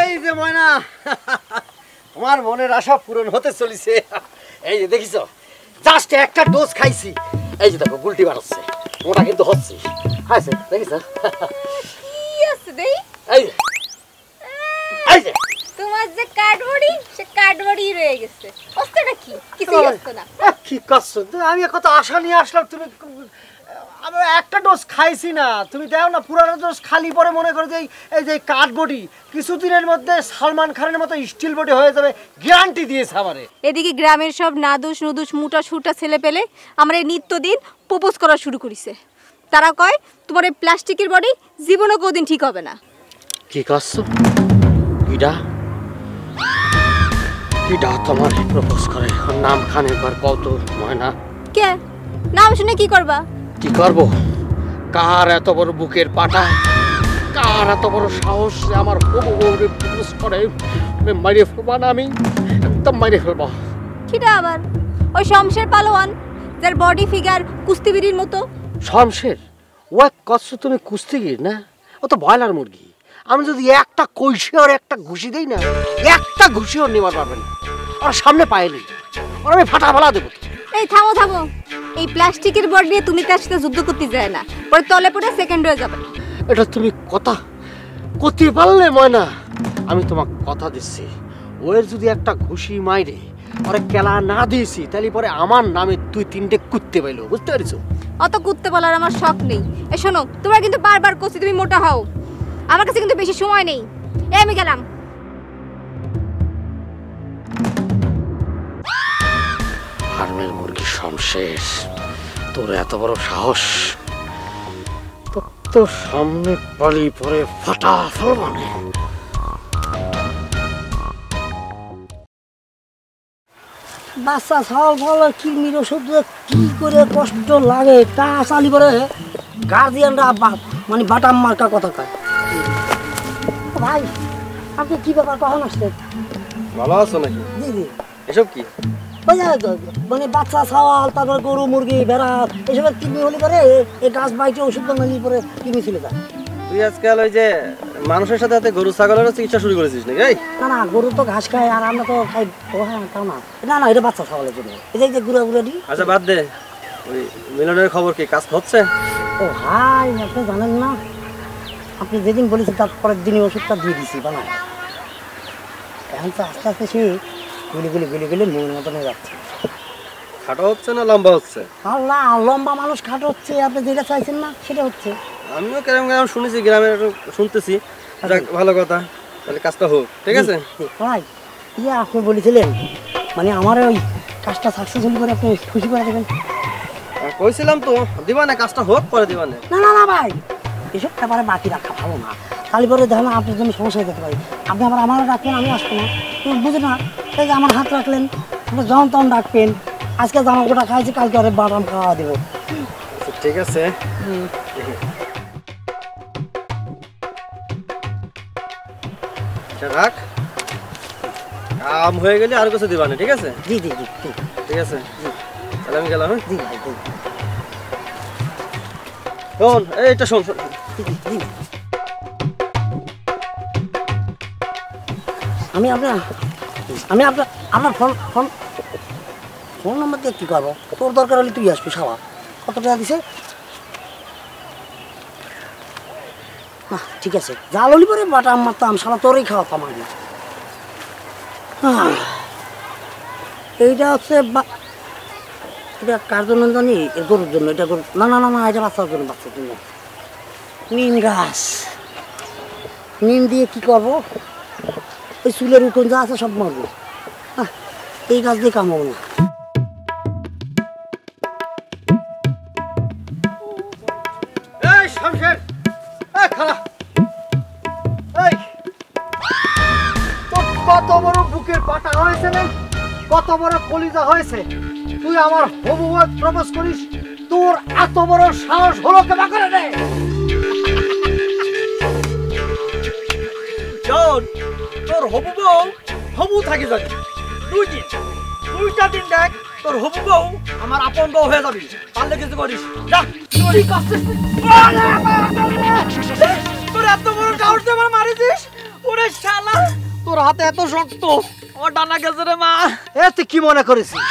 এই যে ময়না, তোমার মনের আশা পূরণ হতে চলেছে। এই যে দেখিস, জাস্ট একটা ডোজ খাইছি, এই যে দেখো গুলটি বাড়ছে, ওটা কিন্তু হচ্ছে। হ্যাঁ দেখিস, কি আছে দেই? এই যে এই যে তোমার যে কার্ডবডি, সে কার্ডবডি রয়ে গেছে। অস্ত্রটা কি? কিছু আসছে না। কি করছো? আমি কত আশা নিয়ে আসলাম, তুমি আমি একটা ডোজ খাইছি না। তুমি দেখো না, পুরানো ডোজ খালি পরে মনে করো যে এই যে কাঠ বডি কিছুদিনের মধ্যে সালমান খানের মতো স্টিল বডি হয়ে যাবে, গ্যারান্টি দিয়েছে আমারে। এদিকে গ্রামের সব নাদুস নুদুস মুটা সুটা ছেলে পেলে আমার এই নিত্যদিন প্রপোজ করা শুরু করেছে। তারা কয় তোমার এই প্লাস্টিকের বডি জীবনে কোনোদিন ঠিক হবে না। কি করছো? কিডা কিডা তোমার প্রপোজ করে? নাম খান একবার কত ময়না। কে? নাম শুনে কি করবা? কি করব? কার এত বড় বুকের পাটা, কার এত বড় সাহস যে আমার হবু বউরে প্রপোজ করে? মারিয়ে ফেলবা না? আমি একদম মারিয়ে ফেলবো। কিটা আবার? ওই শমশের পালোয়ান, যার বডি ফিগার কুস্তিবিরির মতো। শমশের? ও করছো তুমি কুস্তিগির না? ও তো ব্রয়লার মুরগি। আমি যদি একটা কইসে আর একটা ঘুষি দেই না, একটা ঘুষিও নেওয়ার পারবে না। আর সামনে পাইনি আর আমি ফাটা ফেলা দেবো। এই থামো থামো, এই প্লাস্টিকের বড নিয়ে তুমি তার সাথে যুদ্ধ করতে যায় না, পরে তলে পড়ে সেকেন্ড হয়ে যাবে। এটা তুমি কথা করতে পারলে ময়না, আমি তোমাকে কথা দিচ্ছি, ওর যদি একটা ঘুষি মাইরে পরে কেলা না দিয়েছি তাহলে পরে আমার নামে 2-3টে কুত্তে পাইলো, বুঝতে পেরেছো? অত কুত্তে বলার আমার শখ নেই। এ শোনো, তোমরা কিন্তু বারবার করছি তুমি মোটা হও, আমার কাছে কিন্তু বেশি সময় নেই। এই আমি গেলাম। ফার্মের মুরগি শেষ, তোর এত বড় সাহস, তো সামনে পালি পরে ফাটা ফেলবানে। বাচ্চা ছাল ফল কিরমির ওষুধ কি করে কষ্ট লাগে তা চালি পরে গার্জিয়ানরা মানে বাটাম মার্কা কথা কয়। ভাই আপনি কি ব্যাপার কখন আসছেন? ভালো আছো নাকি? জি জি। এসব কি? ওই মানে বাচ্চা ছাওয়াল, তারপর গরু মুরগি ভেড়া এসবের কিডনি হলে পরে এই গাছ বাইটে ওষুধ বানালি পরে কিডনি ছিল যায়। তুই আজকাল ওই যে মানুষের সাথে হাতে গরু ছাগলেরও চিকিৎসা শুরু করেছিস নাকি? এই না না, গরু তো ঘাস খায় আর আমরা তো খাই। ও হ্যাঁ, তাও না না না, এটা বাচ্চা ছাওয়ালের জন্য। এই যে গুড়া গুড়া দিই। আচ্ছা বাদ দে, ওই মিলনের খবর কি, কাজ হচ্ছে? ও হাই, আপনি জানেন না, আপনি যেদিন বলেছেন তারপরের দিনই ওষুধটা দিয়ে দিছি বানায়। এখন তো আস্তে আস্তে সে গুলি গুলি গুলি গুলি মনের মতন হয়ে যাচ্ছে। খাটো হচ্ছে না লম্বা হচ্ছে? আল্লাহ, লম্বা মানুষ খাটো হচ্ছে, আপনি যেটা চাইছেন না সেটা হচ্ছে। আমিও কেরম কেরম শুনেছি, গ্রামে শুনতেছি। যাক, ভালো কথা, তাহলে কাজটা হোক, ঠিক আছে? ভাই ইয়ে আপনি বলেছিলেন মানে আমার ওই কাজটা সাকসেসফুল করে আপনি খুশি করে দেবেন। কইছিলাম তো দিবা না, কাজটা হোক পরে দিবা না। না না না ভাই, এসব ব্যাপারে বাকি রাখা ভালো না, তাহলে পরে দেখেন আপনার জন্য সমস্যা হয়ে যেতে পারে। আপনি আবার আমারও রাখবেন, আমি আসবো না, তুমি বুঝে না। এই যে আমার হাত রাখলেন, আপনি যখন তখন ডাকবেন। আজকে জামা গোটা খাইছি, কালকে আরে বাদাম খাওয়া দেবো। ঠিক আছে, রাখ, কাম হয়ে গেলে আর কিছু দিবা না, ঠিক আছে? জি জি জি জি ঠিক আছে, তাহলে আমি গেলাম। হ্যাঁ জি ভাই জি শোন, এইটা শোন শোন। জি জি। আমি আপনার আপনার ফোন ফোন ফোন নাম্বার দিয়ে কী করবো? তোর দরকার হলে তুই আসবি। সাবা কত টাকা দিছে? না ঠিক আছে, জাল হলি পরে বাটা মারতাম, সারা তোরই খাওয়াতাম আগে। এইটা হচ্ছে এটা কার জন্য জানি? গরুর জন্য। এটা গরু না না না না, এটা বাচ্চার জন্য, বাচ্চার জন্য। নিম গাছ, নিম দিয়ে কি করবো? ওই চুলের উঠোন যা আছে সব মারবো। এই গাছ দিয়ে কামাবো না। এই শামশের, এই খালা, এই তোর কত বড় বুকের পাটা হয়েছে না, কত বড় কলিজা হয়েছে, তুই আমার হবু বউ প্রপোজ করিস? তোর এত বড় সাহস হলো কেবা করে রে? শোন, তোর হবু বউ হবু থাকি যাবি 2 দিন, 2টা দিন দেখ, তোর হবু বউ আমার আপন বউ হয়ে যাবি। পারলে কিছু করিস, যা। তুই করছিস, তোর এত বড় সাহস দিয়ে আমার মারিছিস? ওরে শালা, তোর হাতে এত শক্ত, আমার ডানা গেছে রে মা। এ তুই কি মনে করেছিস?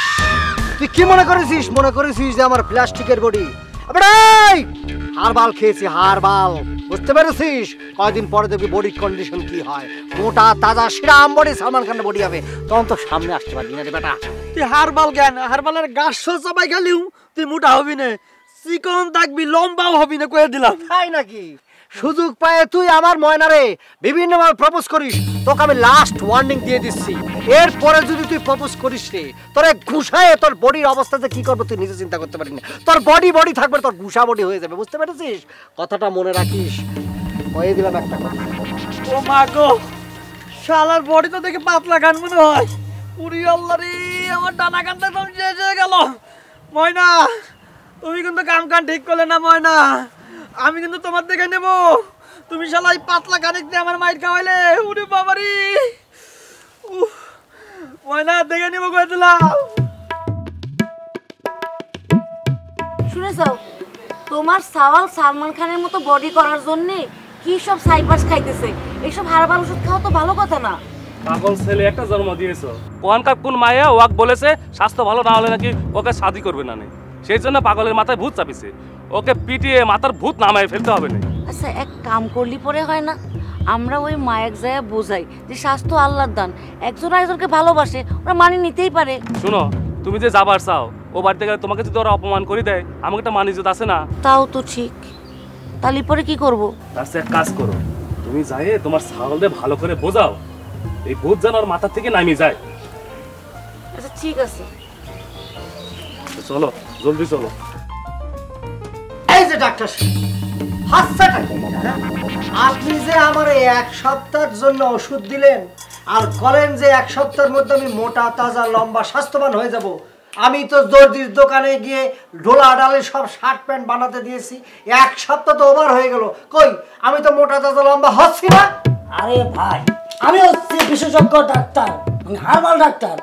তুই কি মনে করেছিস? মনে করেছিস যে আমার প্লাস্টিকের বডি? হারবাল খেয়েছি, হারবাল, বুঝতে পেরেছিস? কয়দিন পরে দেখবি বডির কন্ডিশন কি হয়। মোটা তাজা শ্রীরাম বডি, সালমান খানের বডি হবে। তখন তো সামনে আসতে পারবি না রে বেটা। তুই হারবাল জ্ঞান, হারবালের গাছ সবাই গেলিও তুই মোটা হবি না, চিকন থাকবি, লম্বাও হবি না, কয়ে দিলাম। তাই নাকি? সুযোগ পায়ে তুই আমার ময়নারে বিভিন্নভাবে প্রপোজ করিস, তোকে আমি লাস্ট ওয়ার্নিং দিয়ে দিচ্ছি। এরপরে যদি তুই প্রপোজ করিস রে, তোরে ঘুষায় তোর বডির অবস্থাতে কি করবো তুই নিজে চিন্তা করতে পারিস না। তোর বডি বডি থাকবে, তোর ঘুষা বডি হয়ে যাবে, বুঝতে পেরেছিস? কথাটা মনে রাখিস। কয়ে দিলাম একটা কথা। ও মা গো, শালার বডি তো দেখে পাতলা গান মনে হয়। উরি আল্লাহ রে, আমার ডানা কানটা তো শেষ হয়ে গেল। ময়না, তুমি কিন্তু কাম কান ঠিক করলে না ময়না, আমি কিন্তু তোমার দেখে নেব। তুমি শালা এই পাতলা গানিক দিয়ে আমার মাইর খাওয়াইলে, উরে বাবারি। ময়না দেখে নেব, কয়ে দিলাম। শুনেছ, তোমার সাওয়াল সালমান খানের মতো বডি করার জন্য কি সব সাইপাস খাইতেছে। এইসব হারবাল ওষুধ খাওয়া তো ভালো কথা না। পাগল ছেলে একটা জন্ম দিয়েছো, কোনকার কোন মায়া ওয়াক বলেছে স্বাস্থ্য ভালো না হলে নাকি ওকে শাদি করবে না, সেই জন্য পাগলের মাথায় ভূত চাপিছে, ওকে পিটিয়ে মাথার ভূত নামায় ফেলতে হবে না। আচ্ছা এক কাম করলি পরে হয় না, আমরা ওই মায়ের যায় বোঝাই যে স্বাস্থ্য আল্লাহর দান, একজন আরেকজনকে ভালোবাসে, ওরা মানিয়ে নিতেই পারে। শুনো, তুমি যে যাবার চাও ও বাড়িতে গেলে তোমাকে যদি ওরা অপমান করে দেয়, আমাকে একটা মান ইজ্জত আছে না? তাও তো ঠিক, তাহলে পরে কি করব? তার চেয়ে এক কাজ করো, তুমি যাই তোমার ছাগলদের ভালো করে বোঝাও, এই ভূত যেন ওর মাথা থেকে নামিয়ে যায়। আচ্ছা ঠিক আছে, চলো জলদি চলো। এই যে ডাক্তার হাসছাটা কি? আপনি যে আমার এক সপ্তাহের জন্য ওষুধ দিলেন আর বলেন যে এক সপ্তাহের মধ্যে আমি মোটা তাজা লম্বা স্বাস্থ্যবান হয়ে যাব, আমি তো দর্জির দোকানে গিয়ে ঢোলা ডালে সব শার্ট প্যান্ট বানাতে দিয়েছি, এক সপ্তাহ তো ওভার হয়ে গেল, কই আমি তো মোটা তাজা লম্বা হচ্ছি না। আরে ভাই, আমি হচ্ছি বিশেষজ্ঞ ডাক্তার, আমি হার্বাল ডাক্তার।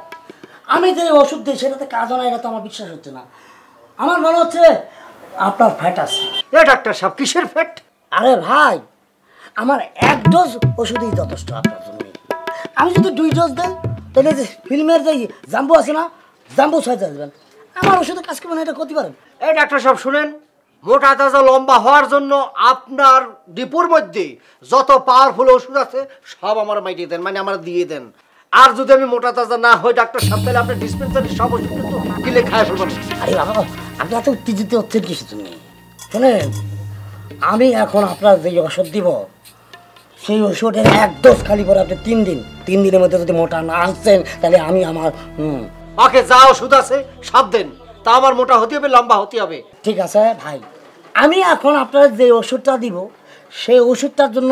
আমি যে ওষুধ দিই সেটাতে কাজ হয় না, এটা তো আমার বিশ্বাস হচ্ছে না। আমার মনে হচ্ছে আপনার ফ্যাট আছে। এ ডাক্তার সাহেব কিসের ফ্যাট? আরে ভাই, আমার 1 ডোজ ওষুধই যথেষ্ট আপনার জন্য। আমি যদি 2 ডোজ দেন তাহলে যে ফিল্মের যে জাম্বু আছে না, জাম্বু সাইজ আসবেন, আমার ওষুধে কাজ করবেন, এটা করতে পারেন। এই ডাক্তার সাহেব শুনেন, মোটা তাজা লম্বা হওয়ার জন্য আপনার ডিপোর মধ্যে যত পাওয়ারফুল ওষুধ আছে সব আমার মাইটিয়ে দেন, মানে আমার দিয়ে দেন। আর যদি আমি মোটা তাজা না হই ডাক্তার সাহেব, তাহলে আপনার ডিসপেন্সারি সব ওষুধ কিন্তু কিলে খায় ফেলবেন। আরে বাবা, আপনি এত উত্তেজিত হচ্ছেন কিসের জন্য? শোনেন, আমি এখন আপনার যে ওষুধ দিব সেই ওষুধের 1 ডোজ খালি করে আপনি 3 দিনের মধ্যে যদি মোটা না আসছেন তাহলে আমি আমার ওকে যা ওষুধ আছে সব দেন, তা আমার মোটা হতে হবে, লম্বা হতে হবে। ঠিক আছে ভাই, আমি এখন আপনার যে ওষুধটা দিব সেই ওষুধটার জন্য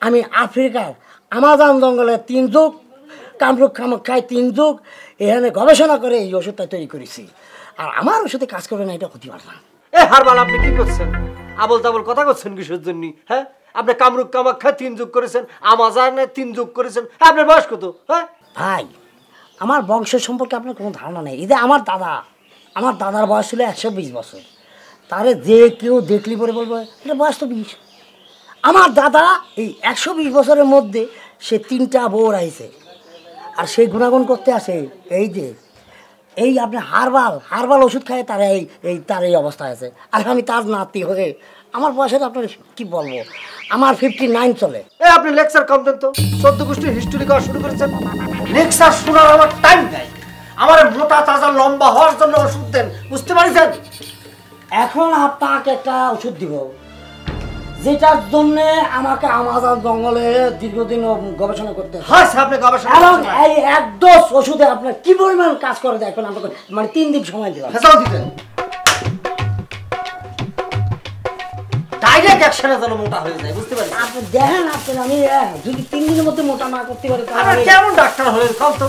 আমি আফ্রিকার আমাজন জঙ্গলে 3 যুগ কামরূপ কামাখ্যায় 3 যুগ এখানে গবেষণা করে এই ওষুধটা তৈরি করেছি, আর আমার ওষুধে কাজ করবে না এটা হতে পারে না। এ হারবাল, আপনি কি করছেন? আবল তাবল কথা করছেন কিসের জন্য? হ্যাঁ, আপনি কামরূপ কামাখ্যায় 3 যুগ করেছেন, আমাজনে 3 যুগ করেছেন, আপনার বয়স কত? হ্যাঁ ভাই, আমার বংশের সম্পর্কে আপনার কোনো ধারণা নেই। এই যে আমার দাদার বয়স ছিল 120 বছর, তারে যে কেউ দেখলি পরে বলবো এটা বয়স তো 20। আমার দাদা এই 120 বছরের মধ্যে সে 3টা বউ রাইছে, আর সেই গুণাগুণ করতে আসে এই আপনি হারবাল ওষুধ খায় তার এই অবস্থা আছে। আর আমি তার নাতি হয়ে আমার বয়সে আপনার কি বলবো, আমার 59 চলে। এ আপনি লেকচার কম দেন তো, 14 গোষ্ঠীর হিস্টোরি করা শুরু করেছেন, লেকচার শোনার আমার টাইম নাই। আমার মোটা তাজা লম্বা হওয়ার জন্য ওষুধ দেন, বুঝতে পারছেন? এখন আপনাকে একটা ওষুধ দিব যেটার জন্য আমাকে আমাজন জঙ্গলে দীর্ঘদিন গবেষণা করতে হয়। হ্যাঁ আপনি গবেষণা এবং এই 1 ডোজ ওষুধে আপনার কি পরিমাণ কাজ করে দেখবেন, আপনাকে মানে 3 দিন সময় দিলাম। ফেসাও দিতেন ডাইরেক্ট অ্যাকশনে যেন মোটা হয়ে যায়, বুঝতে পারছেন? আপনি দেখেন, আমি যদি 3 দিনের মধ্যে মোটা না করতে পারি আপনার কেমন ডাক্তার হলেন কম তো?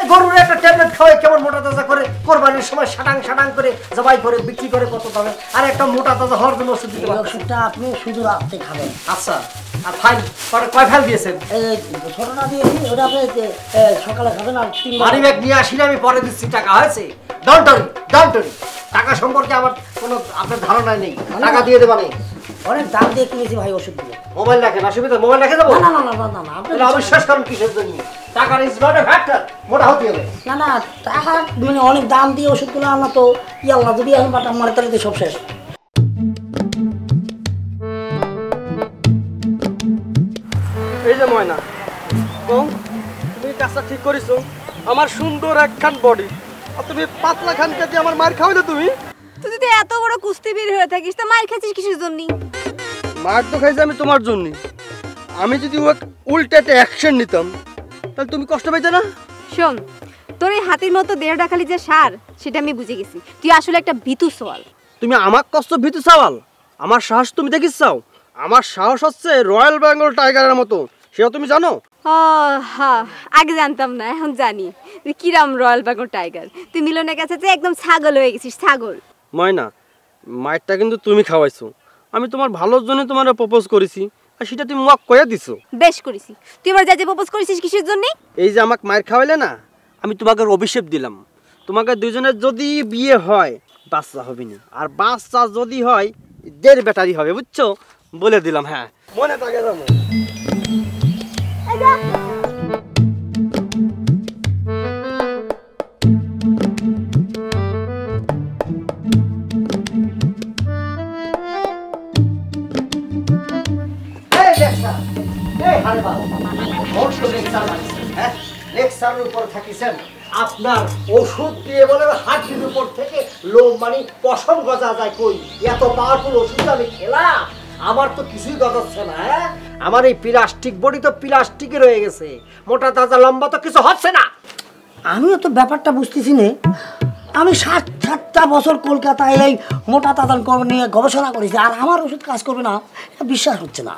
এই গরুর একটা ট্যাবলেট খাওয়াই কেমন মোটা তাজা করে কোরবানির সময় সাটাং করে জবাই করে বিক্রি করে কত দামে, আর একটা মোটা তাজা হওয়ার জন্য ওষুধ দিতে পারবেন? ওষুধটা আপনি শুধু রাত্রে খাবেন। আচ্ছা, আর ফাইল কয় ফাইল দিয়েছেন? এই ছোটটা দিয়েছি, ওটা আপনি সকালে খাবেন। আর 3 মানি ব্যাগ নিয়ে আসিনি, আমি পরে দিচ্ছি, টাকা হয়েছে। ডন্টরি টাকা সম্পর্কে আমার কোনো আপনার ধারণা নেই, টাকা দিয়ে দেবা নেই। অনেক দাম দিয়ে কিনেছি ভাই ওষুধ দিয়ে। মোবাইল রাখেন, অসুবিধা? মোবাইল রেখে দেবো? না আপনি অবিশ্বাস করেন কিসের জন্য? টাকার ইজ নট এ ফ্যাক্টর, মোটা হতে হবে। না টাকা মানে অনেক দাম দিয়ে ওষুধগুলো আনা তো ইয়াল্লা যদি এখন বাটা মারে তাহলে তো সব শেষ। এই যে ময়না, তুমি কাজটা ঠিক করেছো। আমার সুন্দর একখান বডি, আর তুমি পাতলা খান কেটে আমার মার খাওয়াইলে। তুমি তুই যদি এত বড় কুস্তিবীর হয়ে থাকিস তা মার খাচ্ছিস কিসের জন্য? মার তো খাইছে আমি তোমার জন্য। আমি যদি উল্টে একটা অ্যাকশন নিতাম তাহলে তুমি কষ্ট পাইতে না? শোন, তোর এই হাতির মতো দেহটা খালি যে সার সেটা আমি বুঝে গেছি, তুই আসলে একটা ভীতু সোয়াল। তুমি আমার কষ্ট ভীতু চাওয়াল, আমার সাহস তুমি দেখিস চাও? আমার সাহস হচ্ছে রয়্যাল বেঙ্গল টাইগারের মতো, সেটা তুমি জানো? হ্যাঁ, আগে জানতাম না, এখন জানি তুই কিরাম রয়্যাল বেঙ্গল টাইগার। তুই মিলনের কাছে যে একদম ছাগল হয়ে গেছিস, ছাগল। ময়না, মায়েরটা কিন্তু তুমি খাওয়াইছো, আমি তোমার ভালোর জন্য তোমার প্রপোজ করেছি, আর সেটা তুমি ওয়াক করে দিছো। বেশ করেছি। তুই এবার যা প্রপোজ করেছিস কিসের জন্য? এই যে আমাকে মায়ের খাওয়াইলে না, আমি তোমাকে অভিশাপ দিলাম, তোমাকে দুজনের যদি বিয়ে হয় বাচ্চা হবে না, আর বাচ্চা যদি হয় 1.5 ব্যাটারি হবে, বুঝছো? বলে দিলাম। হ্যাঁ, মনে থাকে জানো। যা এই লেকচার, এই হারে বাবু, ওর তো লেকচার মারছেন, হ্যাঁ? লেকচারের উপর থাকিছেন, আপনার ওষুধ দিয়ে বলে হাঁটির উপর থেকে লোম মানে পশম গজা যায় কই? এত পাওয়ারফুল ওষুধ আমি খেলাম, আমার তো কিছুই গজাচ্ছে না, হ্যাঁ? আমার এই প্লাস্টিক বডি তো প্লাস্টিকই রয়ে গেছে, মোটা তাজা লম্বা তো কিছু হচ্ছে না। আমিও তো ব্যাপারটা বুঝতেছি না। আমি 7-8টা বছর কলকাতায় এই মোটা তাজান নিয়ে গবেষণা করেছি, আর আমার ওষুধ কাজ করবে না, এটা বিশ্বাস হচ্ছে না।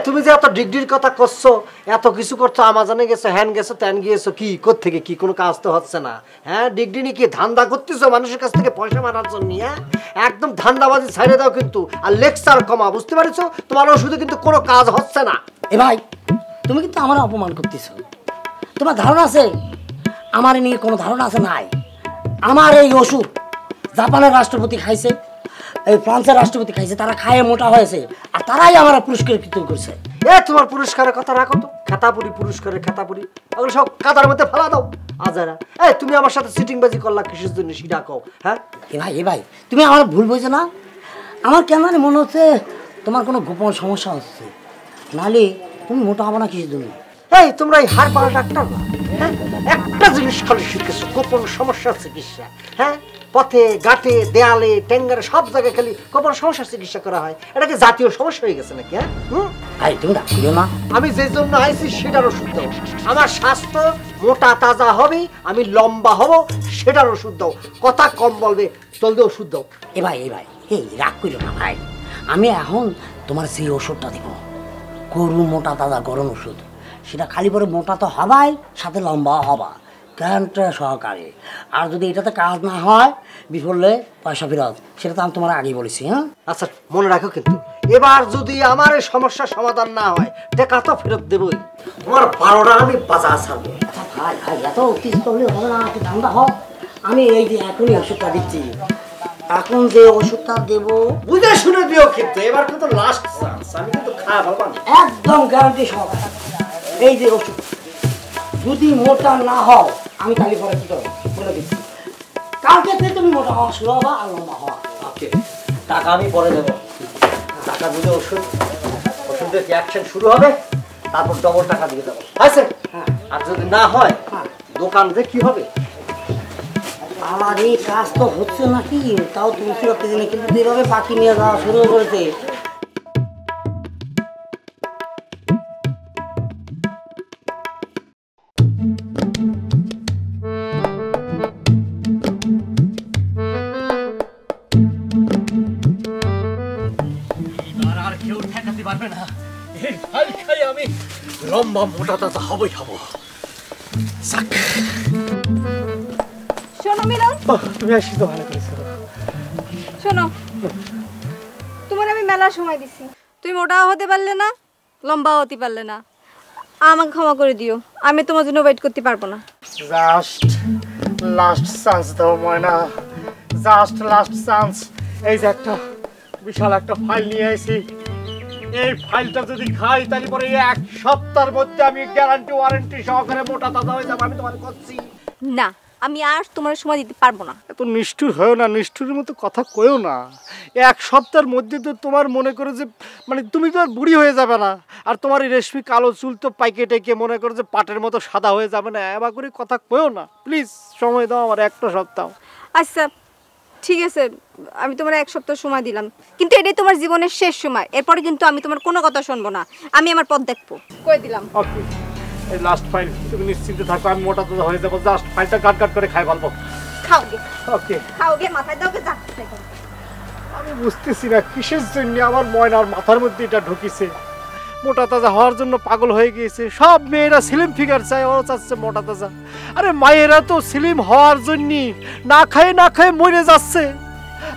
তুমি যে এত ডিগ্রির কথা করছো, এত কিছু করছো, আমাজনে গেছো, হ্যান গেছো, ত্যান গিয়েছো, কি কোত্থেকে কি কোনো কাজ তো হচ্ছে না, হ্যাঁ? ডিগ্রি নিয়ে কি ধান্দা করতেছো মানুষের কাছ থেকে পয়সা মারার জন্য, হ্যাঁ? একদম ধান্দাবাজি ছাইড়ে দাও কিন্তু, আর লেকচার কমা, বুঝতে পারছো? তোমার ওষুধে কিন্তু কোনো কাজ হচ্ছে না। এ ভাই, তুমি কিন্তু আমার অপমান করতেছো। তোমার ধারণা আছে আমার নিয়ে? কোনো ধারণা আছে? নাই। আমার এই ওষুধ জাপানের রাষ্ট্রপতি খাইছে, এই ফ্রান্সের রাষ্ট্রপতি খাইছে, তারা খায়ে মোটা হয়েছে, আর তারাই আমার পুরস্কৃত করছে। তোমার পুরস্কারের কথা রাখো তো, খাতাপুরি পুরস্কারের খাতাপুরি, ওগুলো সব কাতার মধ্যে ফেলা দাও আজারা। তুমি আমার সাথে সিটিংবাজি করলা কিসের জন্য সেটা কও, হ্যাঁ? এ ভাই তুমি আমার ভুল বুঝছো না? আমার কেন জানি মনে হচ্ছে তোমার কোনো গোপন সমস্যা হচ্ছে, নাহলে তুমি মোটা হবো না কিসের জন্য? তোমরা এই হাড় পাড়া ডাক্তার না, হ্যাঁ? একটা জিনিস খালি শিখেছো, গোপন সমস্যার চিকিৎসা, হ্যাঁ? পথে ঘাটে দেয়ালে ট্যাঙ্গারে সব জায়গায় খালি গোপন সমস্যার চিকিৎসা করা হয়, এটা কি জাতীয় সমস্যা হয়ে গেছে নাকি, হ্যাঁ? ভাই তুমি ডাক্তার না, আমি যে জন্য আইছি সেটার ওষুধ দাও। আমার স্বাস্থ্য মোটা তাজা হবে, আমি লম্বা হব, সেটার ওষুধ দাও। কথা কম বলবে, জলদি ওষুধ দাও। এ ভাই রাগ করিও না ভাই, আমি এখন তোমার সেই ওষুধটা দেবো, গরু মোটা তাজা গরম ওষুধ। সেটা খালি পরে মোটা তো হবাই, সাথে লম্বা হবা, গ্যারান্টি সহকারে। আর যদি এটাতে কাজ না হয়, বিফলে পয়সা ফেরত, সেটা তো আমি তোমার আগেই বলেছি। হ্যাঁ আচ্ছা, মনে রাখো কিন্তু, এবার যদি আমার এই সমস্যার সমাধান না হয়, টাকা তো ফেরত দেবই। তোমার 12টা আমি বাজার ছাড়বো। আচ্ছা ভাই এত অতিষ্ঠ হলে হবে না, একটু ঠান্ডা হোক। আমি এই যে এখনই ওষুধটা দিচ্ছি, এখন যে ওষুধটা দেবো বুঝে শুনে দিও কিন্তু, এবার কিন্তু লাস্ট চান্স, আমি কিন্তু খাওয়া ভাবো না, একদম গ্যারান্টি সহকারে। এই যে ওষুধ, যদি মোটা না হও, আমি কালি পরে কি করবো বলে দিচ্ছি, কালকে থেকে তুমি মোটা হওয়া শুরু হবা আর লম্বা হওয়া। ওকে, টাকা আমি পরে দেবো, টাকা বুঝে ওষুধের অ্যাকশন শুরু হবে, তারপর ডবল টাকা দিয়ে দেবো, আছে? হ্যাঁ। আর যদি না হয়, দোকান যে কি হবে? আমার এই কাজ তো হচ্ছে নাকি, তাও তুমি সুরক্ষিত দিনে কিন্তু যেভাবে বাকি নিয়ে যাওয়া শুরু করেছে। আর কেউ ঠেকাতে পারবে না, এই ফাইল খাই আমি লম্বা মোটা তাজা হবই হবো। শোনো মিলন, তুমি আসি তো ভালো করেছো। শোনো, তোমার আমি মেলার সময় দিছি, তুমি মোটা হতে পারলে না, লম্বা হতে পারলে না, আমাকে ক্ষমা করে দিও, আমি তোমার জন্য ওয়েট করতে পারবো না। জাস্ট লাস্ট চান্স দাও ময়না, জাস্ট লাস্ট চান্স। এই যে একটা বিশাল একটা ফাইল নিয়ে আসি, এই ফাইলটা যদি খাই তাহলে পরে 1 সপ্তাহের মধ্যে আমি গ্যারান্টি ওয়ারেন্টি সহকারে মোটা তাজা হয়ে যাবো, আমি তোমার করছি না, আমি আর তোমার সময় দিতে পারবো না। এত নিষ্ঠুর হয়েও না, নিষ্ঠুরের মতো কথা কয়েও না। 1 সপ্তাহের মধ্যে তো তোমার মনে করো যে মানে তুমি তো আর বুড়ি হয়ে যাবে না, আর তোমার এই রেশমি কালো চুল তো পাইকে টেকে মনে করো যে পাটের মতো সাদা হয়ে যাবে না। এবার করে কথা কয়েও না, প্লিজ সময় দাও আমার 1টা সপ্তাহ। আচ্ছা ঠিক আছে, আমি তোমার 1 সপ্তাহ সময় দিলাম, কিন্তু এটাই তোমার জীবনের শেষ সময়, এরপরে কিন্তু আমি তোমার কোনো কথা শুনবো না, আমি আমার পথ দেখবো, কই দিলাম। ওকে, এই লাস্ট ফাইল, তুমি নিশ্চিন্তে থাকো, আমি মোটা তাজা হয়ে যাবো, জাস্ট ফাইলটা কাট করে খাই ফেলবো। খাও গে, ওকে, খাও গে, মাথায় দাও গে, যা। আমি বুঝতেছি না কিসের জন্য আমার ময়নার মাথার মধ্যে এটা ঢুকিছে, মোটা তাজা হওয়ার জন্য পাগল হয়ে গিয়েছে। সব মেয়েরা স্লিম ফিগার চায়, ও চাচ্ছে মোটা তাজা। আরে মায়েরা তো স্লিম হওয়ার জন্য না খায় মরে যাচ্ছে,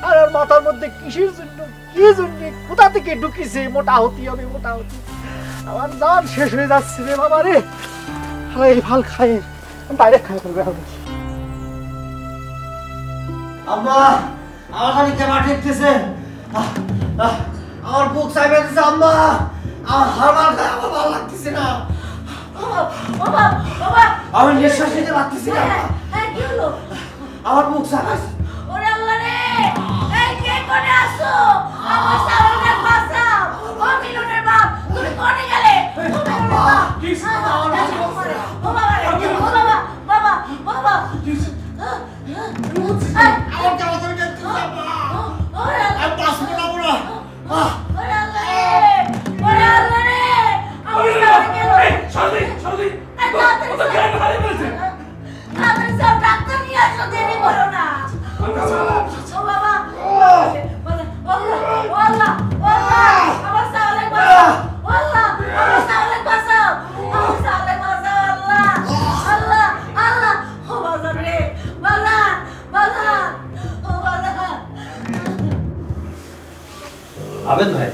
আর ওর মাথার মধ্যে কিসের জন্য কি জন্য কোথা থেকে ঢুকিছে মোটা হতে হবে, মোটা হতে। আমার জান শেষ হয়ে যাচ্ছে রে বাবা রে। এই ভাল খাই ডাইরেক্ট খাই ফেলবে। আম্মা, আমার খালি কেমন ঠেকতেছে, আমার বুক চাইবে দিচ্ছে। আম্মা, আমার হারবাল খাই আমার ভালো লাগতেছে না। বাবা বাবা আমি নিঃশ্বাস নিতে পারতেছি না হ্যাঁ কি হলো আমার মুখ সাকাস ওরে আল্লাহ রে এই কে কোনে আসো আমার সামনে বাঁচাও ও মিলনের বাপ তুমি কোনে গেলে ও মিলনের বাপ কি ও বাবা রে ও বাবা বাবা বাবা আমার জামা ধরে দেখতে যাবা আমি বাঁচবো না বড় ওরে আল্লাহ রে ওরে আল্লাহ রে আমার সামনে গেল সরদি সরদি ওটা কেন হারিয়ে ফেলেছে আমি সব ডাক্তার নিয়ে আসো দেরি করো না ও বাবা আল্লাহ আমার সামনে বাঁচাও আল্লাহ আমার সামনে বাঁচাও আমার সামনে বাঁচাও আল্লাহ আল্লাহ আল্লাহ ও বাবা রে বাবা বাবা ও বাবা আবেদ ভাই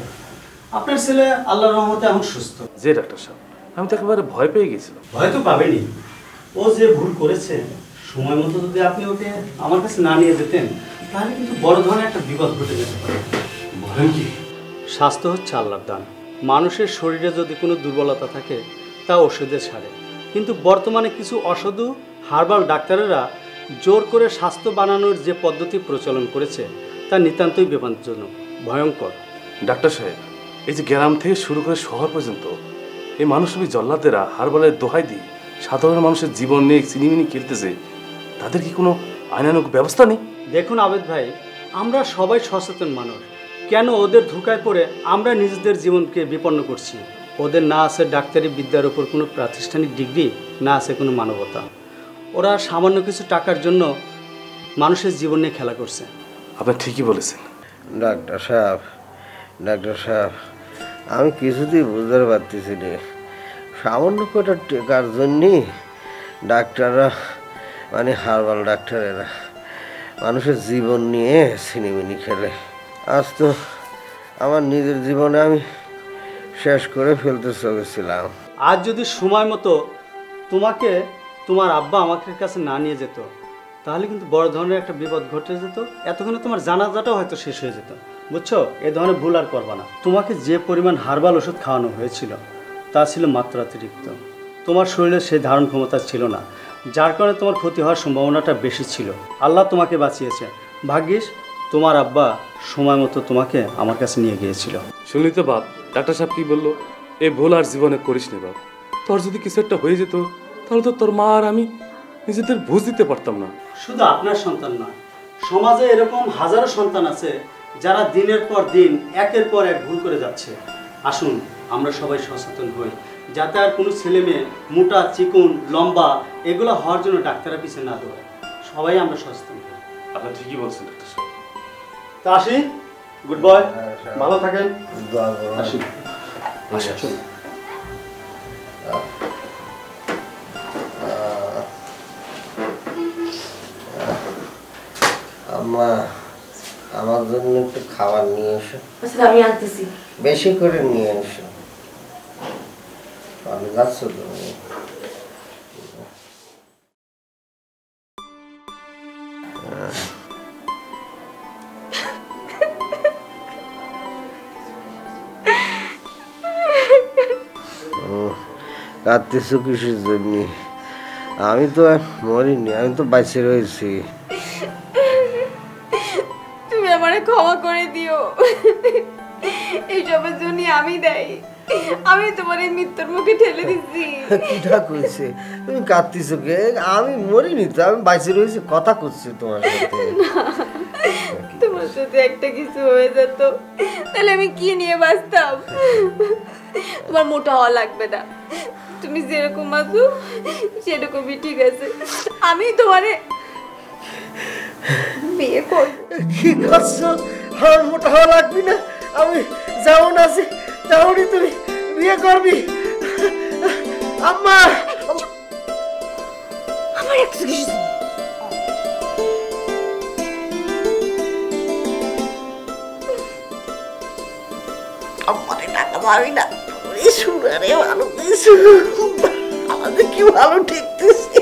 আপনার ছেলে আল্লাহর রহমতে এখন সুস্থ। যে ডাক্তার সাহেব আমি তো একেবারে ভয় পেয়ে গেছিলাম। ভয় তো পাবেনি, ও যে ভুল করেছে সময় মতো যদি আপনি ওকে আমার কাছে না নিয়ে যেতেন তাহলে কিন্তু বড় ধরনের একটা বিপদ ঘটে যেতে পারে। বলেন কি? স্বাস্থ্য হচ্ছে আল্লাহর দান। মানুষের শরীরে যদি কোনো দুর্বলতা থাকে তা ওষুধে ছাড়ে, কিন্তু বর্তমানে কিছু অসাধু হার্বাল ডাক্তারেরা জোর করে স্বাস্থ্য বানানোর যে পদ্ধতি প্রচলন করেছে তা নিতান্তই বিপজ্জনক, ভয়ঙ্কর। ডাক্তার সাহেব এই যে গ্রাম থেকে শুরু করে শহর পর্যন্ত এই মানুষরূপী জল্লাদেরা হারবালের দোহাই দিয়ে সাধারণ মানুষের জীবন নিয়ে চিনিমিনি খেলতেছে, তাদের কি কোনো আইনানুগ ব্যবস্থা নেই? দেখুন আবেদ ভাই, আমরা সবাই সচেতন মানুষ, কেন ওদের ধোঁকায় পড়ে আমরা নিজেদের জীবনকে বিপন্ন করছি? ওদের না আছে ডাক্তারি বিদ্যার উপর কোনো প্রাতিষ্ঠানিক ডিগ্রি, না আছে কোনো মানবতা। ওরা সামান্য কিছু টাকার জন্য মানুষের জীবন নিয়ে খেলা করছে। আপনি ঠিকই বলেছেন। ডাক্তার সাহেব আমি কিছুতেই বুঝতে পারতেছি না, সামান্য কটা টেকার জন্যে ডাক্তাররা মানে হার্বাল ডাক্তারেরা মানুষের জীবন নিয়ে সিনেমিনি খেলে। আজ তো আমার নিজের জীবনে আমি শেষ করে ফেলতে চলেছিলাম। আজ যদি সময় মতো তোমাকে তোমার আব্বা আমাকে কাছে না নিয়ে যেত তাহলে কিন্তু বড় ধরনের একটা বিপদ ঘটে যেত। এতক্ষণে তোমার জানাজাটাও হয়তো শেষ হয়ে যেত, বুঝছো? এ ধরনের ভুল আর করবা না। তোমাকে যে পরিমাণ হার্বাল ওষুধ খাওয়ানো হয়েছিল তা ছিল মাত্রাতিরিক্ত। তোমার শরীরে সেই ধারণ ক্ষমতা ছিল না, যার কারণে তোমার ক্ষতি হওয়ার সম্ভাবনাটা বেশি ছিল। আল্লাহ তোমাকে বাঁচিয়েছে। ভাগ্যিস তোমার আব্বা সময় মতো তোমাকে আমার কাছে নিয়ে গিয়েছিল। শুনলি তো বাপ, ডাক্তার সাহেব কি বললো? এই ভুল আর জীবনে করিস নি বাপ। তোর যদি কিছু একটা হয়ে যেত তাহলে তো তোর মা আর আমি নিজেদের বুঝ দিতে পারতাম না। শুধু আপনার সন্তান নয়, সমাজে এরকম হাজারো সন্তান আছে যারা দিনের পর দিন একের পর এক ভুল করে যাচ্ছে। আসুন আমরা সবাই সচেতন হই, যাতে আর কোনো ছেলে মেয়ে মোটা চিকন লম্বা এগুলো হওয়ার জন্য ডাক্তারের পিছনে না দৌড়ায়। সবাই আমরা সচেতন হই। আপনি ঠিকই বলছেন ডাক্তার সাহেব। তা আসি, গুড বয়, ভালো থাকেন। আসি আসুন। আম্মা আমার জন্য একটু খাবার নিয়ে এসো। আমি আনতেছি। বেশি করে নিয়ে এসো। আমি যাচ্ছ তুমি? কাঁদতেছো কিসের জন্য? আমি তো মরিনি, আমি তো বেঁচে রয়েছি। তুমি আমারে ক্ষমা করে দিও, এইসবের জন্য আমি দায়ী। আমি তোমার এই মৃত্যুর মুখে ঠেলে দিচ্ছি। কিটা কইছে? তুমি কাঁদতেছো কে? আমি মরিনি তো, আমি বেঁচে রয়েছি, কথা করছি তোমার সাথে। তোমার সাথে একটা কিছু হয়ে যেত তাহলে আমি কি নিয়ে বাঁচতাম? তোমার মোটা হওয়া লাগবে না, তুমি যেরকম আছো সেরকমই ঠিক আছে। আমি তোমারে বিয়ে করব। কি করছো? আমার মোটা হওয়া লাগবে না, আমি যেমন আছি তেমনই তুমি বিয়ে করবি। আম্মা আমার একটা কিছু আমারে টাকা পাবি না, শুনে ভালো আমাদের কি ভালো ঠেকতেছি।